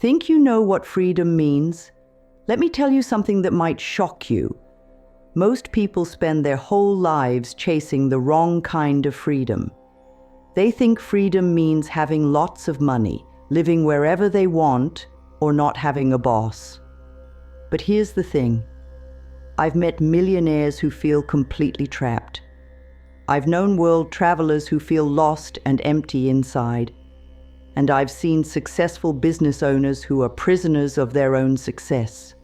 Think you know what freedom means? Let me tell you something that might shock you. Most people spend their whole lives chasing the wrong kind of freedom. They think freedom means having lots of money, living wherever they want, or not having a boss. But here's the thing. I've met millionaires who feel completely trapped. I've known world travelers who feel lost and empty inside. And I've seen successful business owners who are prisoners of their own success.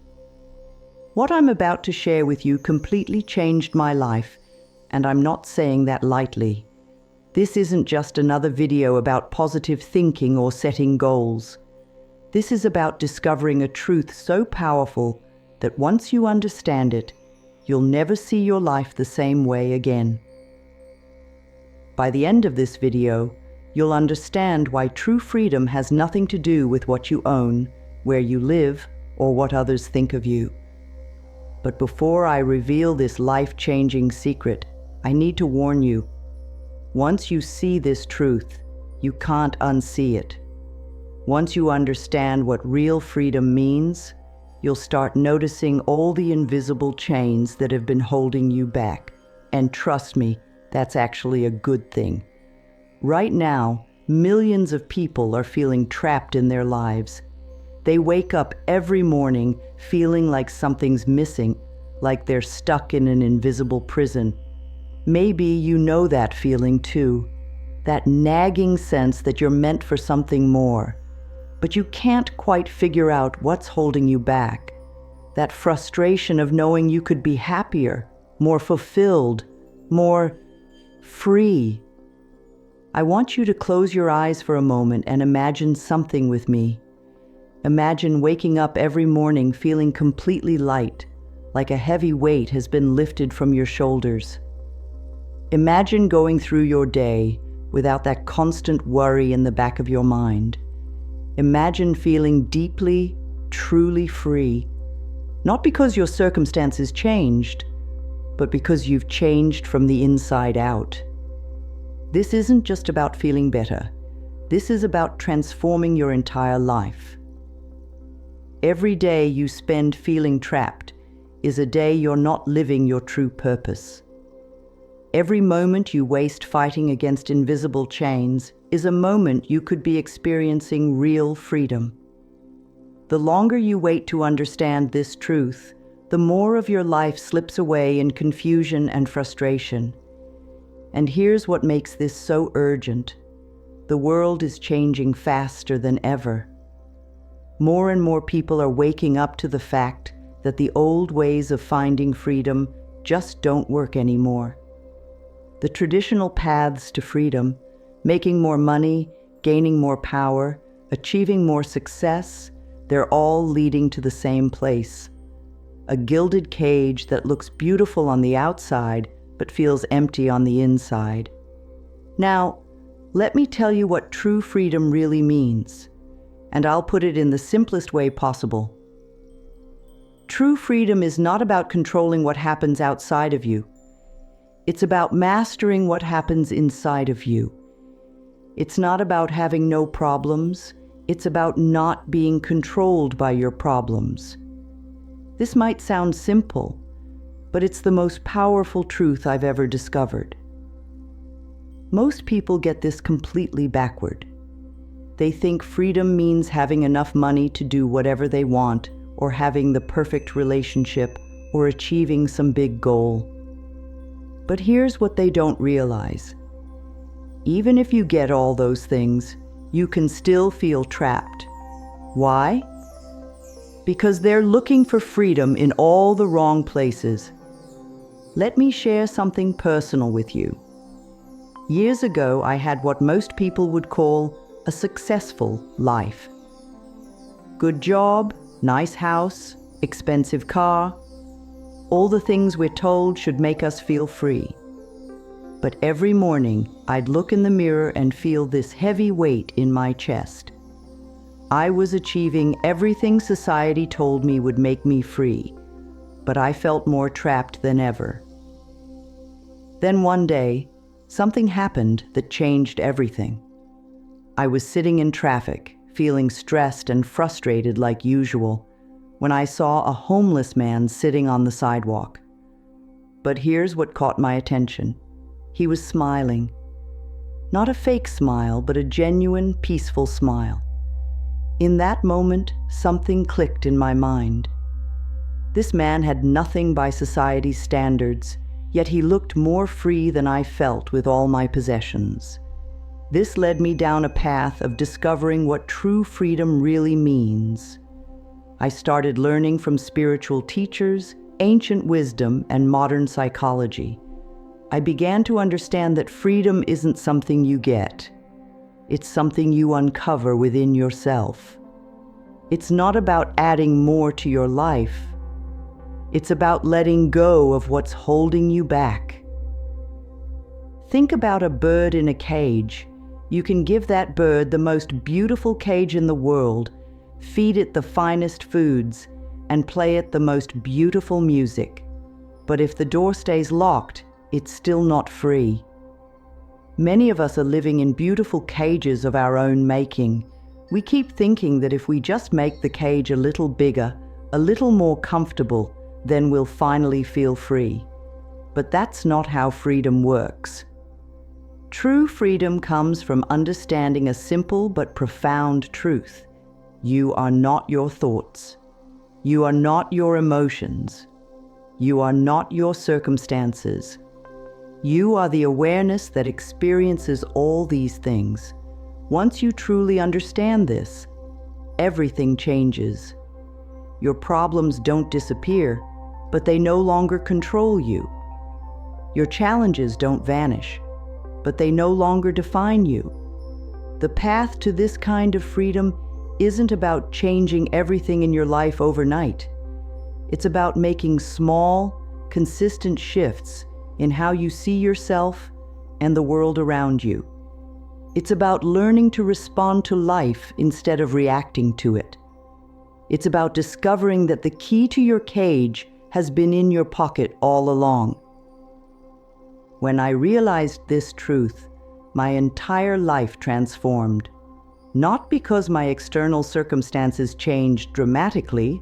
What I'm about to share with you completely changed my life, and I'm not saying that lightly. This isn't just another video about positive thinking or setting goals. This is about discovering a truth so powerful that once you understand it, you'll never see your life the same way again. By the end of this video, you'll understand why true freedom has nothing to do with what you own, where you live, or what others think of you. But before I reveal this life-changing secret, I need to warn you. Once you see this truth, you can't unsee it. Once you understand what real freedom means, you'll start noticing all the invisible chains that have been holding you back. And trust me, that's actually a good thing. Right now, millions of people are feeling trapped in their lives. They wake up every morning feeling like something's missing, like they're stuck in an invisible prison. Maybe you know that feeling too, that nagging sense that you're meant for something more, but you can't quite figure out what's holding you back. That frustration of knowing you could be happier, more fulfilled, more free. I want you to close your eyes for a moment and imagine something with me. Imagine waking up every morning feeling completely light, like a heavy weight has been lifted from your shoulders. Imagine going through your day without that constant worry in the back of your mind. Imagine feeling deeply, truly free, not because your circumstances changed, but because you've changed from the inside out. This isn't just about feeling better. This is about transforming your entire life. Every day you spend feeling trapped is a day you're not living your true purpose. Every moment you waste fighting against invisible chains is a moment you could be experiencing real freedom. The longer you wait to understand this truth, the more of your life slips away in confusion and frustration. And here's what makes this so urgent. The world is changing faster than ever. More and more people are waking up to the fact that the old ways of finding freedom just don't work anymore. The traditional paths to freedom, making more money, gaining more power, achieving more success, they're all leading to the same place. A gilded cage that looks beautiful on the outside but feels empty on the inside. Now, let me tell you what true freedom really means, and I'll put it in the simplest way possible. True freedom is not about controlling what happens outside of you. It's about mastering what happens inside of you. It's not about having no problems. It's about not being controlled by your problems. This might sound simple, but it's the most powerful truth I've ever discovered. Most people get this completely backward. They think freedom means having enough money to do whatever they want, or having the perfect relationship, or achieving some big goal. But here's what they don't realize. Even if you get all those things, you can still feel trapped. Why? Because they're looking for freedom in all the wrong places. Let me share something personal with you. Years ago, I had what most people would call a successful life. Good job, nice house, expensive car, all the things we're told should make us feel free. But every morning, I'd look in the mirror and feel this heavy weight in my chest. I was achieving everything society told me would make me free, but I felt more trapped than ever. Then one day, something happened that changed everything. I was sitting in traffic, feeling stressed and frustrated like usual, when I saw a homeless man sitting on the sidewalk. But here's what caught my attention. He was smiling. Not a fake smile, but a genuine, peaceful smile. In that moment, something clicked in my mind. This man had nothing by society's standards, yet he looked more free than I felt with all my possessions. This led me down a path of discovering what true freedom really means. I started learning from spiritual teachers, ancient wisdom, and modern psychology. I began to understand that freedom isn't something you get. It's something you uncover within yourself. It's not about adding more to your life. It's about letting go of what's holding you back. Think about a bird in a cage. You can give that bird the most beautiful cage in the world, feed it the finest foods, and play it the most beautiful music. But if the door stays locked, it's still not free. Many of us are living in beautiful cages of our own making. We keep thinking that if we just make the cage a little bigger, a little more comfortable, then we'll finally feel free. But that's not how freedom works. True freedom comes from understanding a simple but profound truth. You are not your thoughts. You are not your emotions. You are not your circumstances. You are the awareness that experiences all these things. Once you truly understand this, everything changes. Your problems don't disappear, but they no longer control you. Your challenges don't vanish, but they no longer define you. The path to this kind of freedom isn't about changing everything in your life overnight. It's about making small, consistent shifts in how you see yourself and the world around you. It's about learning to respond to life instead of reacting to it. It's about discovering that the key to your cage has been in your pocket all along. When I realized this truth, my entire life transformed. Not because my external circumstances changed dramatically,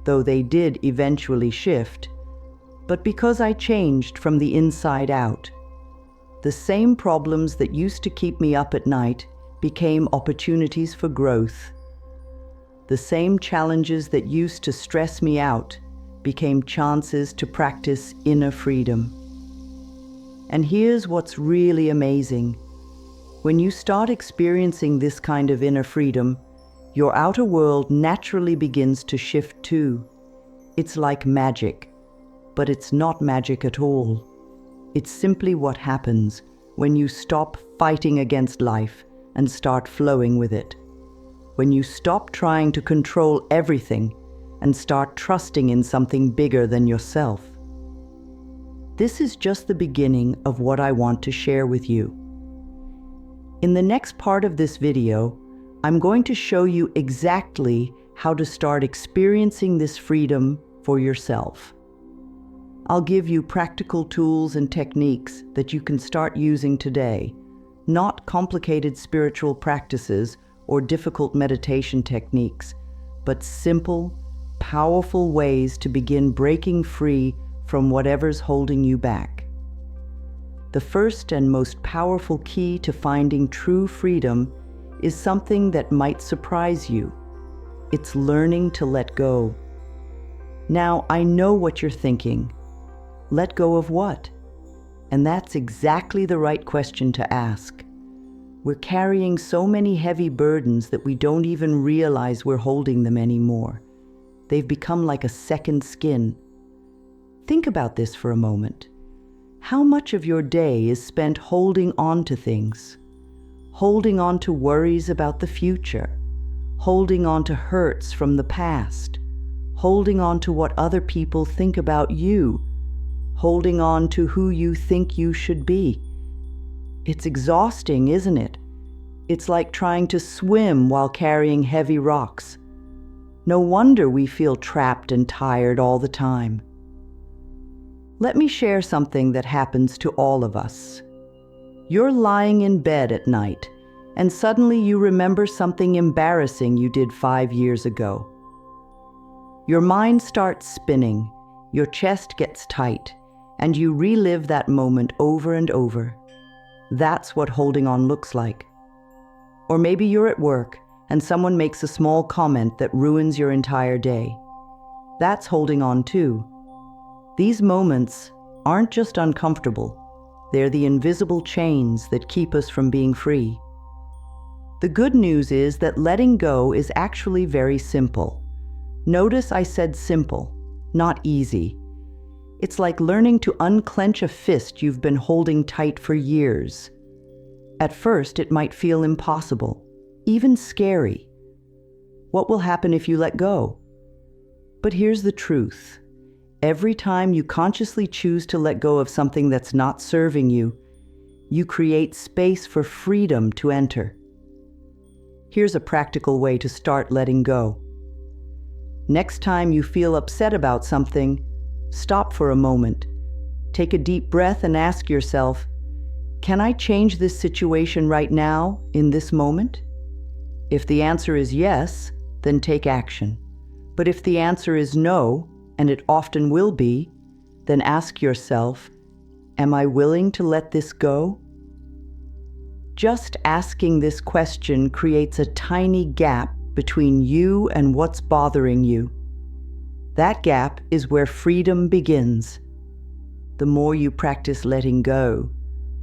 though they did eventually shift, but because I changed from the inside out. The same problems that used to keep me up at night became opportunities for growth. The same challenges that used to stress me out became chances to practice inner freedom. And here's what's really amazing. When you start experiencing this kind of inner freedom, your outer world naturally begins to shift too. It's like magic, but it's not magic at all. It's simply what happens when you stop fighting against life and start flowing with it. When you stop trying to control everything and start trusting in something bigger than yourself. This is just the beginning of what I want to share with you. In the next part of this video, I'm going to show you exactly how to start experiencing this freedom for yourself. I'll give you practical tools and techniques that you can start using today, not complicated spiritual practices or difficult meditation techniques, but simple, powerful ways to begin breaking free from whatever's holding you back. The first and most powerful key to finding true freedom is something that might surprise you. It's learning to let go. Now, I know what you're thinking. Let go of what? And that's exactly the right question to ask. We're carrying so many heavy burdens that we don't even realize we're holding them anymore. They've become like a second skin. Think about this for a moment. How much of your day is spent holding on to things? Holding on to worries about the future, holding on to hurts from the past, holding on to what other people think about you, holding on to who you think you should be. It's exhausting, isn't it? It's like trying to swim while carrying heavy rocks. No wonder we feel trapped and tired all the time. Let me share something that happens to all of us. You're lying in bed at night, and suddenly you remember something embarrassing you did 5 years ago. Your mind starts spinning, your chest gets tight, and you relive that moment over and over. That's what holding on looks like. Or maybe you're at work and someone makes a small comment that ruins your entire day. That's holding on too. These moments aren't just uncomfortable, they're the invisible chains that keep us from being free. The good news is that letting go is actually very simple. Notice I said simple, not easy. It's like learning to unclench a fist you've been holding tight for years. At first, it might feel impossible, even scary. What will happen if you let go? But here's the truth. Every time you consciously choose to let go of something that's not serving you, you create space for freedom to enter. Here's a practical way to start letting go. Next time you feel upset about something, stop for a moment. Take a deep breath and ask yourself, can I change this situation right now, in this moment? If the answer is yes, then take action. But if the answer is no, and it often will be, then ask yourself, am I willing to let this go? Just asking this question creates a tiny gap between you and what's bothering you. That gap is where freedom begins. The more you practice letting go,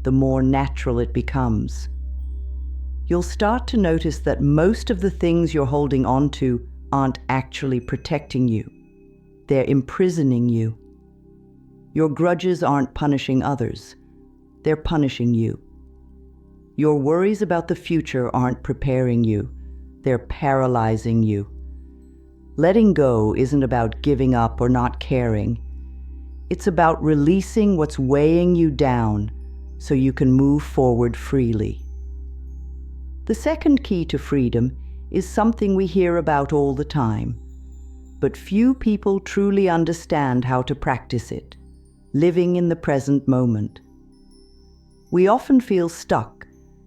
the more natural it becomes. You'll start to notice that most of the things you're holding on to aren't actually protecting you. They're imprisoning you. Your grudges aren't punishing others. They're punishing you. Your worries about the future aren't preparing you. They're paralyzing you. Letting go isn't about giving up or not caring. It's about releasing what's weighing you down so you can move forward freely. The second key to freedom is something we hear about all the time, but few people truly understand how to practice it: living in the present moment. We often feel stuck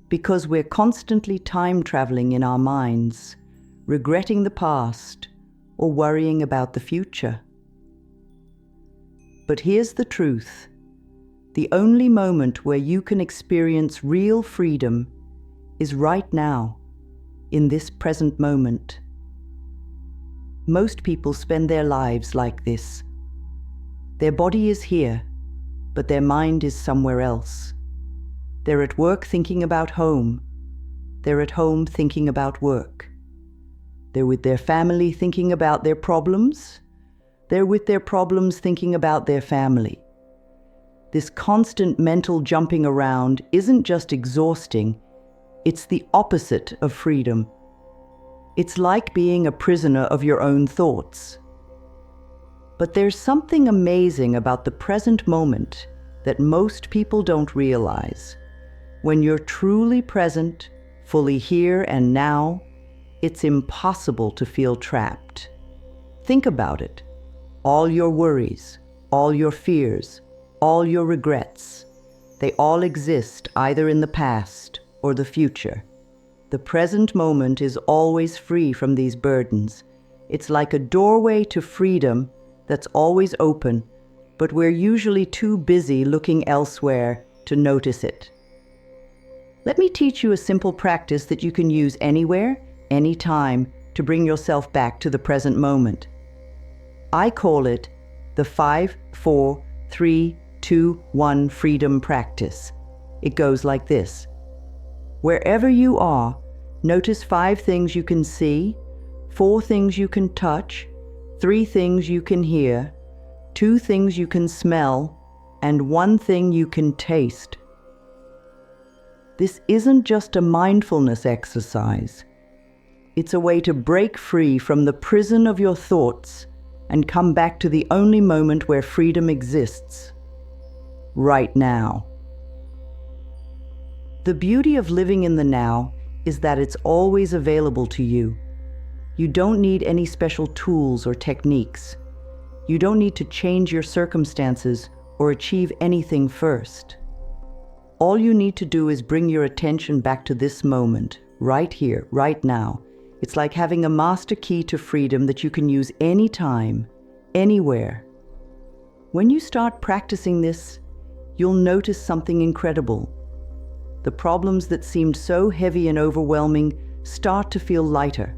because we're constantly time traveling in our minds, regretting the past or worrying about the future. But here's the truth. The only moment where you can experience real freedom is right now, in this present moment. Most people spend their lives like this. Their body is here, but their mind is somewhere else. They're at work thinking about home. They're at home thinking about work. They're with their family thinking about their problems. They're with their problems thinking about their family. This constant mental jumping around isn't just exhausting, it's the opposite of freedom. It's like being a prisoner of your own thoughts. But there's something amazing about the present moment that most people don't realize. When you're truly present, fully here and now, it's impossible to feel trapped. Think about it. All your worries, all your fears, all your regrets, they all exist either in the past or the future. The present moment is always free from these burdens. It's like a doorway to freedom that's always open, but we're usually too busy looking elsewhere to notice it. Let me teach you a simple practice that you can use anywhere, anytime, to bring yourself back to the present moment. I call it the 5, 4, 3, 2, 1 freedom practice. It goes like this. Wherever you are, notice 5 things you can see, 4 things you can touch, 3 things you can hear, 2 things you can smell, and 1 thing you can taste. This isn't just a mindfulness exercise. It's a way to break free from the prison of your thoughts and come back to the only moment where freedom exists. Right now. The beauty of living in the now is that it's always available to you. You don't need any special tools or techniques. You don't need to change your circumstances or achieve anything first. All you need to do is bring your attention back to this moment, right here, right now. It's like having a master key to freedom that you can use anytime, anywhere. When you start practicing this, you'll notice something incredible. The problems that seemed so heavy and overwhelming start to feel lighter.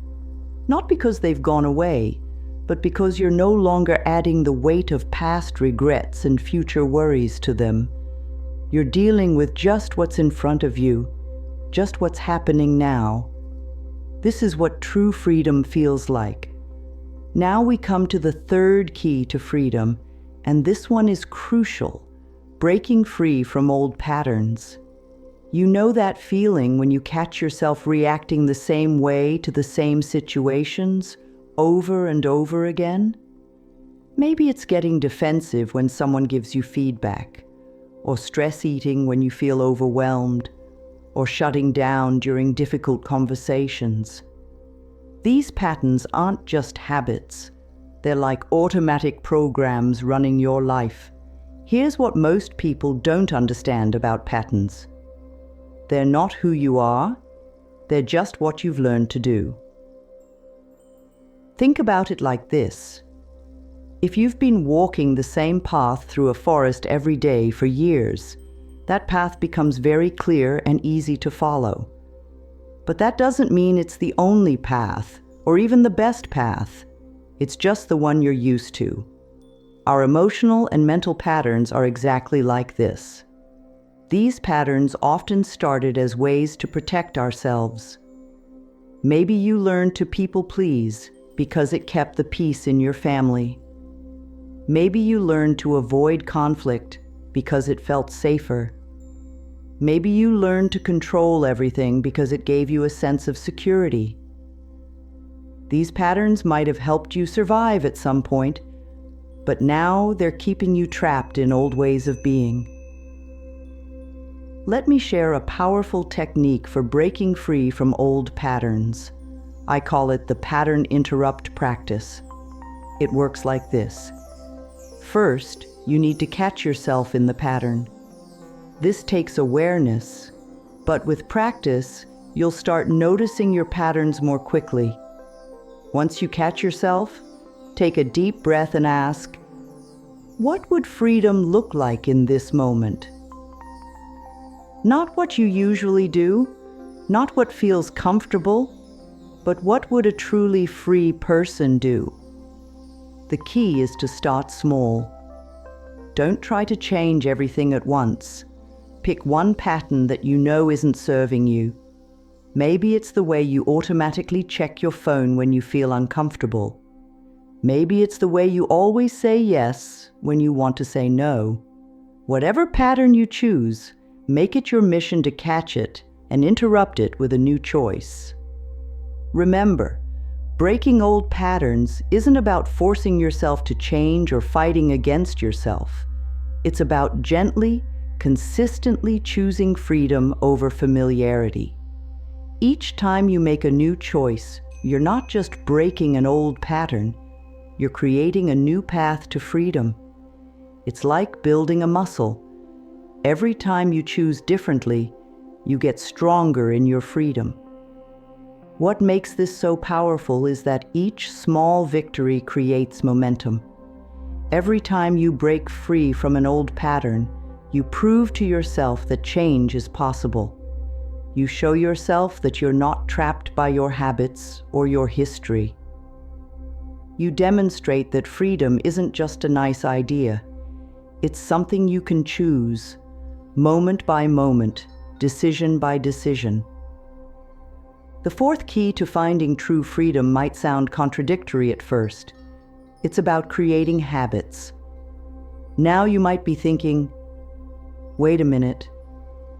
Not because they've gone away, but because you're no longer adding the weight of past regrets and future worries to them. You're dealing with just what's in front of you, just what's happening now. This is what true freedom feels like. Now we come to the third key to freedom, and this one is crucial: breaking free from old patterns. You know that feeling when you catch yourself reacting the same way to the same situations over and over again? Maybe it's getting defensive when someone gives you feedback, or stress eating when you feel overwhelmed, or shutting down during difficult conversations. These patterns aren't just habits. They're like automatic programs running your life. Here's what most people don't understand about patterns. They're not who you are. They're just what you've learned to do. Think about it like this. If you've been walking the same path through a forest every day for years, that path becomes very clear and easy to follow. But that doesn't mean it's the only path, or even the best path. It's just the one you're used to. Our emotional and mental patterns are exactly like this. These patterns often started as ways to protect ourselves. Maybe you learned to people please because it kept the peace in your family. Maybe you learned to avoid conflict because it felt safer. Maybe you learned to control everything because it gave you a sense of security. These patterns might have helped you survive at some point, but now they're keeping you trapped in old ways of being. Let me share a powerful technique for breaking free from old patterns. I call it the pattern interrupt practice. It works like this. First, you need to catch yourself in the pattern. This takes awareness, but with practice, you'll start noticing your patterns more quickly. Once you catch yourself, take a deep breath and ask, what would freedom look like in this moment? Not what you usually do, not what feels comfortable, but what would a truly free person do? The key is to start small. Don't try to change everything at once. Pick one pattern that you know isn't serving you. Maybe it's the way you automatically check your phone when you feel uncomfortable. Maybe it's the way you always say yes when you want to say no. Whatever pattern you choose, make it your mission to catch it and interrupt it with a new choice. Remember, breaking old patterns isn't about forcing yourself to change or fighting against yourself. It's about gently, consistently choosing freedom over familiarity. Each time you make a new choice, you're not just breaking an old pattern, you're creating a new path to freedom. It's like building a muscle. Every time you choose differently, you get stronger in your freedom. What makes this so powerful is that each small victory creates momentum. Every time you break free from an old pattern, you prove to yourself that change is possible. You show yourself that you're not trapped by your habits or your history. You demonstrate that freedom isn't just a nice idea. It's something you can choose, moment by moment, decision by decision. The fourth key to finding true freedom might sound contradictory at first. It's about creating habits. Now you might be thinking, wait a minute,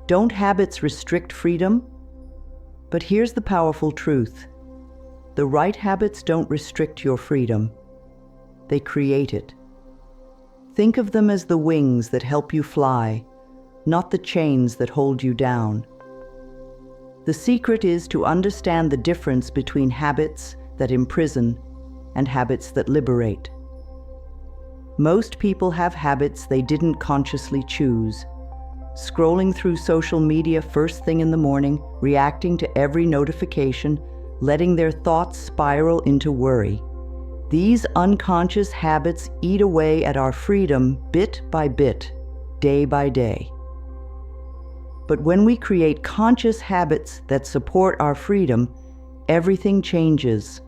don't habits restrict freedom? But here's the powerful truth. The right habits don't restrict your freedom. They create it. Think of them as the wings that help you fly, not the chains that hold you down. The secret is to understand the difference between habits that imprison and habits that liberate. Most people have habits they didn't consciously choose. scrolling through social media first thing in the morning, reacting to every notification, letting their thoughts spiral into worry. These unconscious habits eat away at our freedom bit by bit, day by day. But when we create conscious habits that support our freedom, everything changes.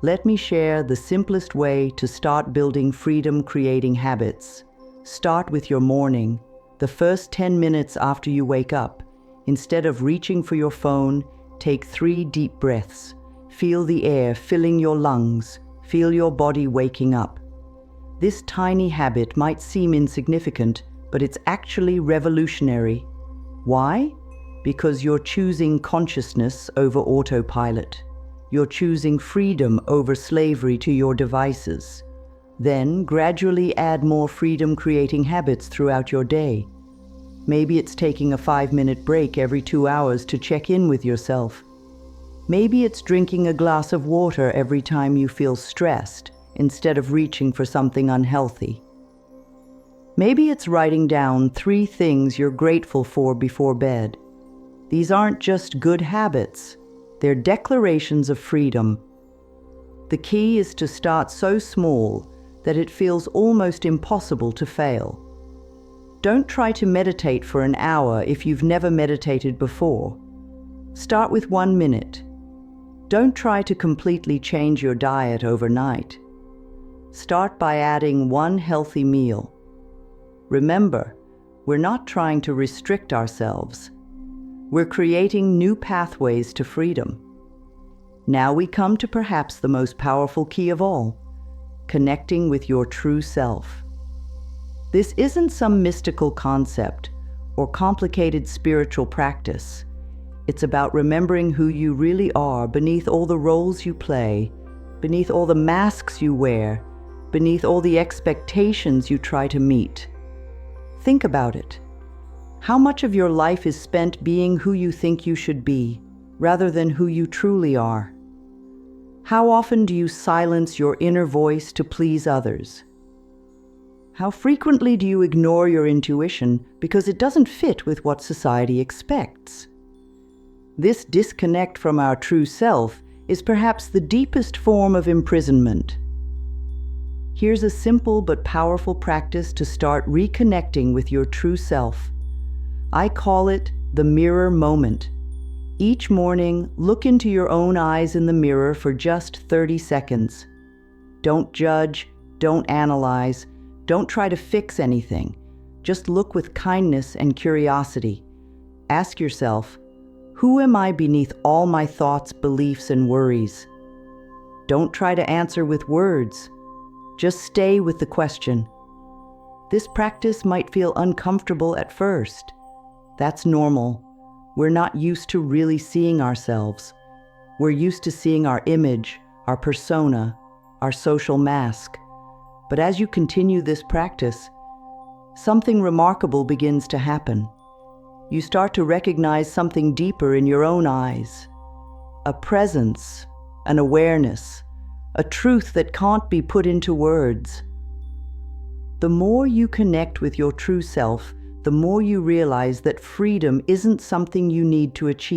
Let me share the simplest way to start building freedom-creating habits. Start with your morning, the first 10 minutes after you wake up. Instead of reaching for your phone, take 3 deep breaths. Feel the air filling your lungs. Feel your body waking up. This tiny habit might seem insignificant, but it's actually revolutionary. Why? Because you're choosing consciousness over autopilot. You're choosing freedom over slavery to your devices. Then gradually add more freedom-creating habits throughout your day. Maybe it's taking a 5-minute break every 2 hours to check in with yourself. Maybe it's drinking a glass of water every time you feel stressed, instead of reaching for something unhealthy. Maybe it's writing down 3 things you're grateful for before bed. These aren't just good habits, they're declarations of freedom. The key is to start so small that it feels almost impossible to fail. Don't try to meditate for an hour if you've never meditated before. Start with 1 minute. Don't try to completely change your diet overnight. Start by adding 1 healthy meal. Remember, we're not trying to restrict ourselves. We're creating new pathways to freedom. Now we come to perhaps the most powerful key of all, connecting with your true self. This isn't some mystical concept or complicated spiritual practice. It's about remembering who you really are beneath all the roles you play, beneath all the masks you wear, beneath all the expectations you try to meet. Think about it. How much of your life is spent being who you think you should be, rather than who you truly are? How often do you silence your inner voice to please others? How frequently do you ignore your intuition because it doesn't fit with what society expects? This disconnect from our true self is perhaps the deepest form of imprisonment. Here's a simple but powerful practice to start reconnecting with your true self. I call it the mirror moment. Each morning, look into your own eyes in the mirror for just 30 seconds. Don't judge, don't analyze, don't try to fix anything. Just look with kindness and curiosity. Ask yourself, who am I beneath all my thoughts, beliefs, and worries? Don't try to answer with words. Just stay with the question. This practice might feel uncomfortable at first. That's normal. We're not used to really seeing ourselves. We're used to seeing our image, our persona, our social mask. But as you continue this practice, something remarkable begins to happen. You start to recognize something deeper in your own eyes. A presence, an awareness, a truth that can't be put into words. The more you connect with your true self, the more you realize that freedom isn't something you need to achieve.